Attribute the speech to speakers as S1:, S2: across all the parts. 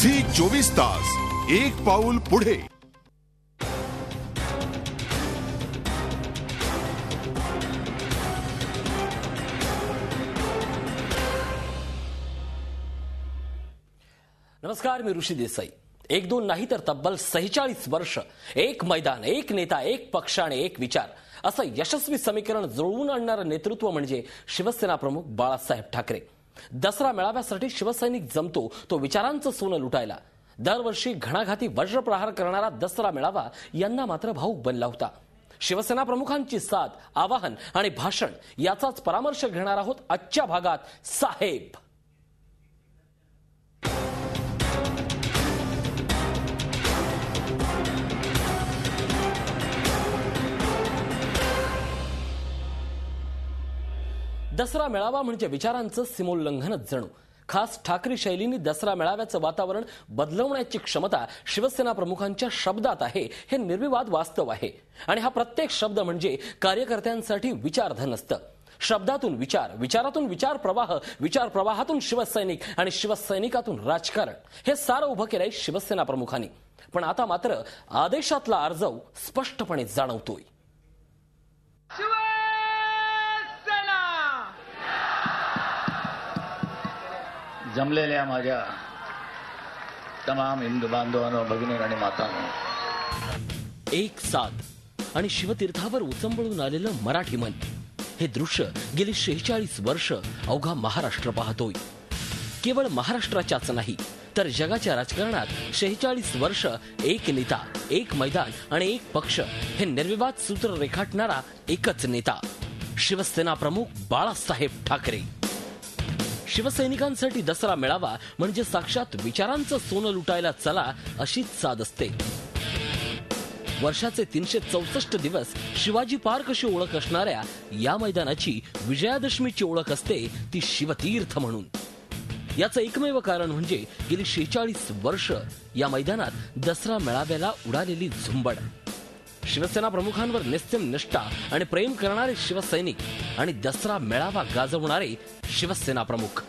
S1: Zee 24 तास एक पाऊल पुढे।
S2: नमस्कार, मी ऋषी देसाई। एक दोन नाही तर तब्बल 46 वर्ष एक मैदान, एक नेता, एक पक्ष आणि एक विचार असं यशस्वी समीकरण जुळवून आणणारं नेतृत्व म्हणजे शिवसेना प्रमुख बाळासाहेब ठाकरे। दसरा मेळाव्यासाठी शिवसैनिक जमतो तो विचारांचं सोनं लुटायला। दरवर्षी घणाघाती वज्रप्रहार करणारा दसरा मेळावा यांना मात्र भाऊक बनला होता। शिवसेना प्रमुखांची साथ, आवाहन आणि भाषण याचाच परामर्श घेणार आहोत आजच्या भागात। साहेब दसरा मेळावा म्हणजे विचारांचं सीमोल्लंघनच जणू। खास ठाकरे शैलीने दसरा मेळाव्याचं वातावरण बदलवण्याची क्षमता शिवसेना प्रमुखांच्या शब्दात आहे, हे निर्विवाद वास्तव आहे। आणि हा प्रत्येक शब्द म्हणजे कार्यकर्त्यांसाठी विचारधन असतं। शब्दातून विचार, विचारातून विचार प्रवाह, विचार प्रवाहातून शिवसैनिक आणि शिवसैनिकातून राजकारण, हे सारं उभं केलंय शिवसेना प्रमुखांनी। पण आता मात्र आदेशातला अर्जव स्पष्टपणे जाणवतोय।
S3: जमलेल्या माझ्या तमाम हिंदू बांधवांनो, भगिनी आणि मातांनो,
S2: एक साथ आणि शिवतीर्थावर उचंबळून आलेलं मराठी मन, हे दृश्य गेली 46 वर्ष अवघा महाराष्ट्र पाहतोय। केवळ महाराष्ट्राच्याच नाही तर जगाच्या राजकारणात 46 वर्ष एक नेता, एक मैदान आणि एक पक्ष हे निर्विवाद सूत्र रेखाटणारा एकच नेता, शिवसेना प्रमुख बाळासाहेब ठाकरे। शिवसैनिकांसाठी दसरा मेळावा म्हणजे साक्षात विचारांचं सोनं लुटायला चला अशीच साध असते। वर्षाचे 364 दिवस शिवाजी पार्क अशी ओळख असणाऱ्या या मैदानाची विजयादशमीची ओळख असते ती शिवतीर्थ म्हणून। याचं एकमेव कारण म्हणजे गेली 46 वर्ष या मैदानात दसरा मेळाव्याला उडालेली झुंबड। शिवसेना प्रमुखांवर निस्सीम निष्ठा आणि प्रेम करणारे शिवसैनिक आणि दसरा मेळावा गाजवणारे शिवसेना प्रमुख।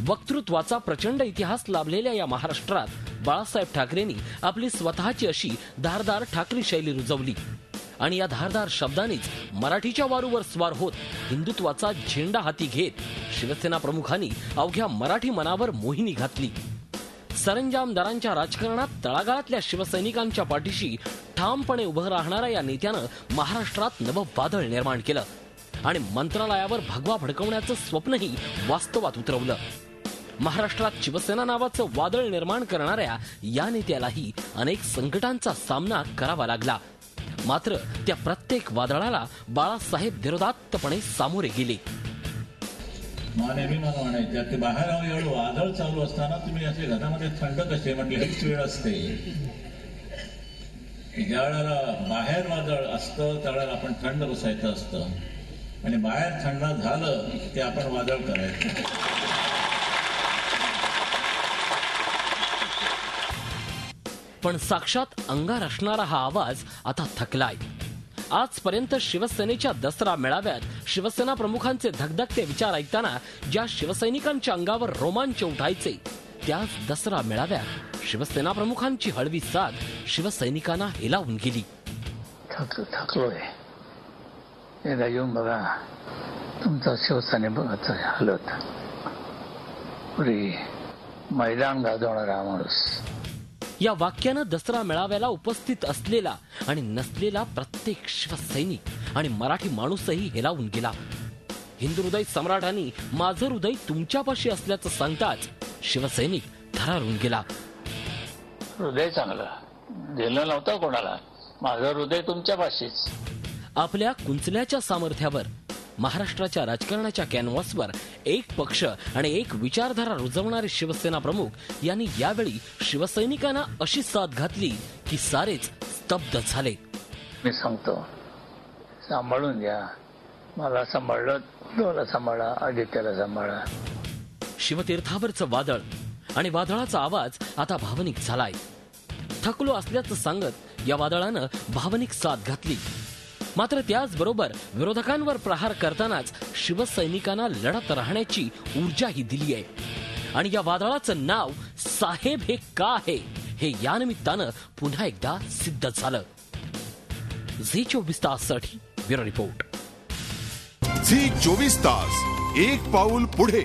S2: वक्तृत्वाचा प्रचंड इतिहास लाभलेल्या या महाराष्ट्रात बाळासाहेब ठाकरेंनी आपली स्वतःची अशी धारदार ठाकरे शैली रुजवली आणि या धारदार शब्दांनीच मराठीच्या वारूवर स्वार होत हिंदुत्वाचा झेंडा हाती घेत शिवसेना प्रमुखांनी अवघ्या मराठी मनावर मोहिनी घातली। सरंजामदारांच्या राजकारणात तळागाळातल्या शिवसैनिकांच्या पाठीशी ठामपणे उभं राहणाऱ्या या नेत्यानं महाराष्ट्रात नवं वादळ निर्माण केलं आणि मंत्रालयावर भगवा भडकवण्याचं स्वप्नही वास्तवात उतरवलं। महाराष्ट्रात शिवसेना नावाचं वादळ निर्माण करणाऱ्या या नेत्यालाही अनेक संकटांचा सामना करावा लागला, मात्र त्या प्रत्येक वादळाला बाळासाहेब धीरोदात्तपणे सामोरे गेले।
S3: नेहमी मला म्हणायचे की बाहेर एवढं वादळ चालू असताना तुम्ही असे घरामध्ये थंड कसे, म्हटलं हीच वेळ असते ज्या वेळेला बाहेर वादळ असतं त्यावेळेला आपण थंड बसायचं असतं आणि बाहेर थंड झालं की आपण वादळ करायचं।
S2: पण साक्षात अंगार असणारा हा आवाज आता थकलाय। आजपर्यंत शिवसेनेच्या दसरा मेळाव्यात शिवसेना प्रमुखांचे धगधगते विचार ऐकताना ज्या शिवसैनिकांच्या अंगावर रोमांच उठायचे, त्याच दसरा मेळाव्यात शिवसेना प्रमुखांची हळवी साथ शिवसैनिकांना हेलावून गेली।
S3: थकलोय, एकदा येऊन बघा तुमचा शिवसेने बघायचं हालत, पुरी मैदान गाजवणारा माणूस।
S2: या वाक्यानं दसरा मेळाव्याला उपस्थित असलेला आणि नसलेला प्रत्येक शिवसैनिक आणि मराठी माणूसही हेलावून गेला। हिंदू हृदय सम्राटांनी माझं हृदय तुमच्यापाशी असल्याचं सांगताच शिवसैनिक थरारून गेला।
S3: हृदय चांगलं दिलं नव्हतं कोणाला, माझं हृदय तुमच्यापाशीच।
S2: आपल्या कुंचल्याच्या सामर्थ्यावर महाराष्ट्राच्या राजकारणाच्या कॅनव्हासवर एक पक्ष आणि एक विचारधारा रुजवणारे शिवसेना प्रमुख यांनी यावेळी शिवसैनिकांना अशी साथ घातली की सारेच स्तब्ध झाले।
S3: मी सांगतो, सांभाळून घ्या, मला सांभाळलं, तुला सांभाळा, आदित्याला सांभाळा।
S2: शिवतीर्थावरचं वादळ आणि वादळाचा आवाज आता भावनिक झालाय। थकलो असल्याचं सांगत या वादळानं भावनिक साथ घातली, मात्र त्याचबरोबर विरोधकांवर प्रहार करतानाच शिवसैनिकांना लढत राहण्याची ऊर्जाही दिली आहे। आणि या वादळाचं नाव साहेब हे का आहे हे या निमित्तानं पुन्हा एकदा सिद्ध झालं. झी 24 ताससाठी ब्युरो रिपोर्ट.
S1: झी 24 तास, एक पाऊल पुढे.